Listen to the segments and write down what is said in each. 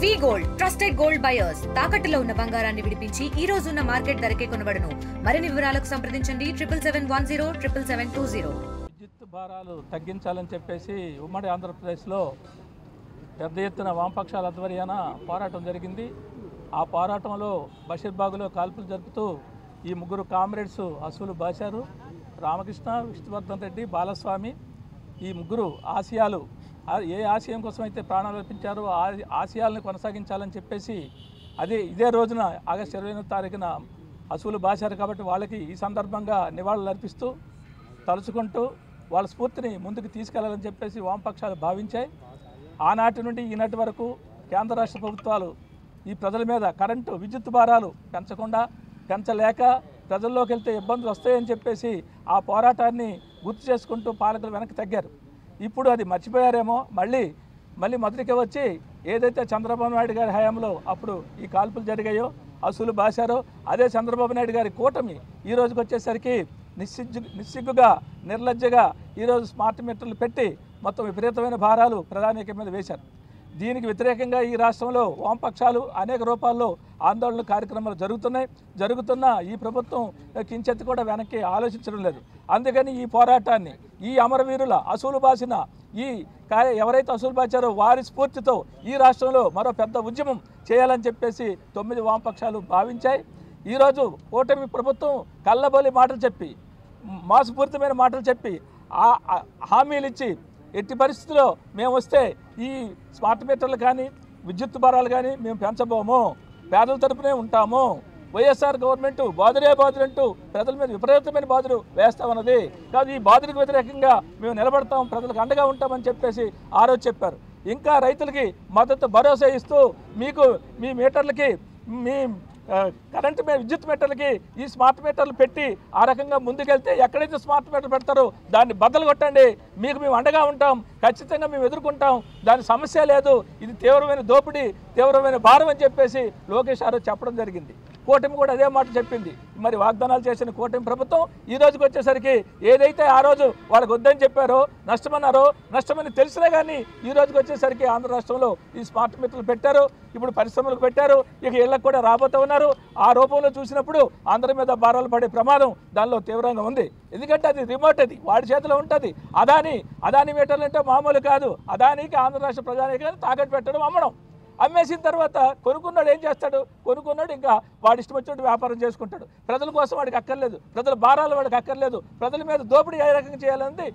వి gold trusted gold buyers తాకట్టులో ఉన్న బంగారాన్ని విడిపించి ఈ రోజు ఉన్న మార్కెట్ ధరకే కొనబడును. మరిన్ని వివరాలకు సంప్రదించండి 77107720. విద్యుత్ భారాలు తగ్గించాలని చెప్పేసి ఉమ్మడి ఆంధ్రప్రదేశ్లో పెద్ద ఎత్తున వామపక్షాల ఆధ్వర్యాన పోరాటం జరిగింది. ఆ పోరాటంలో బషీర్బాగులో కాల్పులు జరుపుతూ ఈ ముగ్గురు కామ్రేడ్స్ అసూలు బాశారు. రామకృష్ణ, విష్ణువర్ధన్ రెడ్డి, బాలస్వామి ఈ ముగ్గురు ఆశయాలు ఏ ఆశయం కోసం అయితే ప్రాణాలు అర్పించారో ఆ ఆశయాలను కొనసాగించాలని చెప్పేసి ఇదే రోజున ఆగస్టు 28వ తారీఖున అసూలు బాశారు. కాబట్టి వాళ్ళకి ఈ సందర్భంగా నివాళులు అర్పిస్తూ తలుచుకుంటూ వాళ్ళ స్ఫూర్తిని ముందుకు తీసుకెళ్లాలని చెప్పేసి వామపక్షాలు భావించాయి. ఆనాటి నుండి ఈనాటి వరకు కేంద్ర రాష్ట్ర ప్రభుత్వాలు ఈ ప్రజల మీద కరెంటు విద్యుత్ భారాలు పెంచలేక ప్రజల్లోకి వెళ్తే ఇబ్బందులు వస్తాయని చెప్పేసి ఆ పోరాటాన్ని గుర్తు చేసుకుంటూ పాలకులు వెనక్కి తగ్గారు. ఇప్పుడు అది మర్చిపోయారేమో, మళ్ళీ మొదటికి వచ్చి ఏదైతే చంద్రబాబు నాయుడు గారి హయాంలో అప్పుడు ఈ కాల్పులు జరిగాయో అసూలు బాశారో అదే చంద్రబాబు నాయుడు గారి కూటమి ఈ రోజుకి వచ్చేసరికి నిస్సిగ్గుగా నిర్లజ్జగా ఈరోజు స్మార్ట్ మీటర్లు పెట్టి మొత్తం విపరీతమైన భారాలు ప్రధానిక మీద వేశారు. దీనికి వ్యతిరేకంగా ఈ రాష్ట్రంలో వామపక్షాలు అనేక రూపాల్లో ఆందోళన కార్యక్రమాలు జరుగుతున్న ఈ ప్రభుత్వం కించెత్తి కూడా వెనక్కి ఆలోచించడం లేదు. అందుకని ఈ పోరాటాన్ని ఈ అమరవీరుల అసూలు బాసిన ఎవరైతే అసూలు బాచారో వారి స్ఫూర్తితో ఈ రాష్ట్రంలో మరో పెద్ద ఉద్యమం చేయాలని చెప్పేసి 9 వామపక్షాలు భావించాయి. ఈరోజు కూటమి ప్రభుత్వం కళ్ళబోలి మాటలు చెప్పి మోసపూరితమైన మాటలు చెప్పి హామీలు ఇచ్చి ఎట్టి పరిస్థితుల్లో మేము వస్తే ఈ స్మార్ట్ మీటర్లు కానీ విద్యుత్ భారాలు కానీ మేము పెంచబోము, పేదల తరపునే ఉంటాము, వైఎస్ఆర్ గవర్నమెంట్ బాధురంటూ ప్రజల మీద విపరీతమైన బాధలు వేస్తామన్నది కాదు. ఈ బాధలకు వ్యతిరేకంగా మేము నిలబడతాం, ప్రజలకు అండగా ఉంటామని చెప్పేసి ఆ రోజు చెప్పారు. ఇంకా రైతులకి మద్దతు భరోసా ఇస్తూ మీకు మీ మీటర్లకి మీ కరెంటు విద్యుత్ మీటర్లకి ఈ స్మార్ట్ మీటర్లు పెట్టి ఆ రకంగా ముందుకెళ్తే ఎక్కడైతే స్మార్ట్ మీటర్ పెడతారో దాన్ని బద్దలు కొట్టండి, మీకు మేము అండగా ఉంటాం, ఖచ్చితంగా మేము ఎదుర్కొంటాం, దాని సమస్య లేదు, ఇది తీవ్రమైన దోపిడీ, తీవ్రమైన భారం అని చెప్పేసి లోకేష్ గారు చెప్పడం జరిగింది. కూటమి కూడా అదే మాట చెప్పింది. మరి వాగ్దానాలు చేసిన కూటమి ప్రభుత్వం ఈ రోజుకి వచ్చేసరికి ఏదైతే ఆ రోజు వాళ్ళకి వద్దని చెప్పారో నష్టమని తెలిసినా కానీ ఈ రోజుకి వచ్చేసరికి ఆంధ్ర రాష్ట్రంలో ఈ స్మార్ట్ మీటర్లు పెట్టారు. ఇప్పుడు పరిశ్రమలకు పెట్టారు, ఇక ఇళ్లకు కూడా రాబోతూ ఉన్నారు. ఆ రూపంలో చూసినప్పుడు అందరి మీద భారాలు పడే ప్రమాదం దానిలో తీవ్రంగా ఉంది. ఎందుకంటే అది రిమోట్, అది వాడి చేతిలో ఉంటుంది. అదాని మీటర్లు అంటే మామూలు కాదు. అదానికి ఆంధ్ర రాష్ట్ర ప్రజానికి తాకట్టు పెట్టడం, అమ్మడం. అమ్మేసిన తర్వాత కొనుక్కున్నాడు ఏం చేస్తాడు? కొనుక్కున్నాడు ఇంకా వాడి ఇష్టం వచ్చినట్టు వ్యాపారం చేసుకుంటాడు. ప్రజల కోసం వాడికి అక్కర్లేదు, ప్రజల భారాలు వాడికి అక్కర్లేదు. ప్రజల మీద దోపిడీ ఏ రకంగా చేయాలని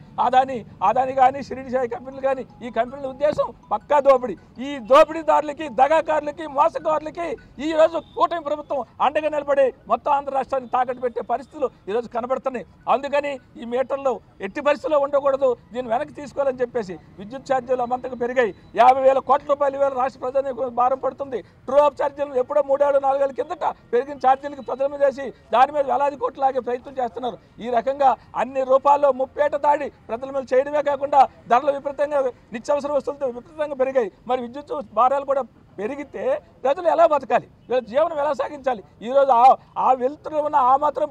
అదాని కానీ షిరిడి సాయి కంపెనీలు కానీ ఈ కంపెనీల ఉద్దేశం పక్కా దోపిడీ. ఈ దోపిడీదారులకి, దగాకారులకి, మోసగారులకి ఈరోజు కూటమి ప్రభుత్వం అండగా నిలబడి మొత్తం ఆంధ్ర రాష్ట్రాన్ని తాకట్టు పెట్టే పరిస్థితులు ఈరోజు కనబడుతున్నాయి. అందుకని ఈ మీటర్లు ఎట్టి పరిస్థితుల్లో ఉండకూడదు, దీన్ని వెనక్కి తీసుకోవాలని చెప్పేసి విద్యుత్ ఛార్జీలు అమంతగా పెరిగాయి. 50,000 కోట్ల రూపాయలు రాష్ట్ర ప్రజలు భారం పడుతుంది. ట్రూ ఆఫ్ ఛార్జీలు ఎప్పుడో 3-4 ఏళ్ల కిందట పెరిగిన ఛార్జీలకు ప్రజల మీద వేసి దాని మీద వేలాది కోట్లు లాగే ప్రయత్నం చేస్తున్నారు. ఈ రకంగా అన్ని రూపాల్లో ముప్పేట దాడి ప్రజల మీద చేయడమే కాకుండా ధరలు విపరీతంగా నిత్యావసర వస్తువులతో విపరీతంగా పెరిగాయి. మరి విద్యుత్ భారాలు కూడా పెరిగితే ప్రజలు ఎలా బతకాలి, వీళ్ళ జీవనం ఎలా సాగించాలి? ఈరోజు ఆ వెలుతురు ఉన్న ఆ మాత్రం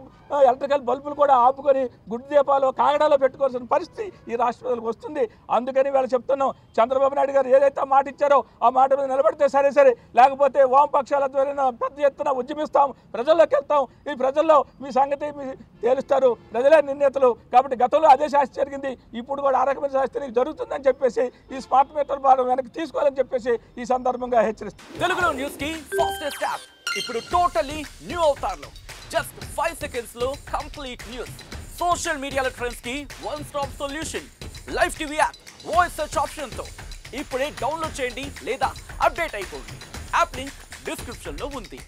ఎలక్ట్రికల్ బల్బులు కూడా ఆపుకొని గుడ్డు దీపాలు కాగడాలో పెట్టుకోవాల్సిన పరిస్థితి ఈ రాష్ట్ర ప్రజలకు వస్తుంది. అందుకని వీళ్ళు చెప్తున్నాం, చంద్రబాబు నాయుడు గారు ఏదైతే మాట ఇచ్చారో ఆ మాట మీద నిలబడితే సరే, లేకపోతే వామపక్షాల ద్వారా పెద్ద ఎత్తున ఉద్యమిస్తాం, ప్రజల్లోకి వెళ్తాం. ఈ ప్రజల్లో మీ సంగతి తేలుస్తారు, ప్రజలే నిర్ణేతలు. కాబట్టి గతంలో అదే శాస్త్రి జరిగింది, ఇప్పుడు కూడా ఆ రకమైన శాస్త్రి జరుగుతుందని చెప్పేసి ఈ స్మార్ట్ మీటర్ భారం వెనక్కి తీసుకోవాలని చెప్పేసి ఈ సందర్భంగా హెచ్చరిస్తారు. తెలుగులో న్యూస్ కి ఫాస్టెస్ట్ యాప్ ఇప్పుడు టోటల్లీ న్యూ అవతార్లో జస్ట్ 5 సెకండ్స్ లో కంప్లీట్ న్యూస్. సోషల్ మీడియాలో ట్రెండ్స్ కి one stop solution. Live TV app voice search option తో ఇప్పుడే డౌన్లోడ్ చేయండి లేదా అప్డేట్ అయిపోండి. యాప్ లింక్ డిస్క్రిప్షన్ లో ఉంది.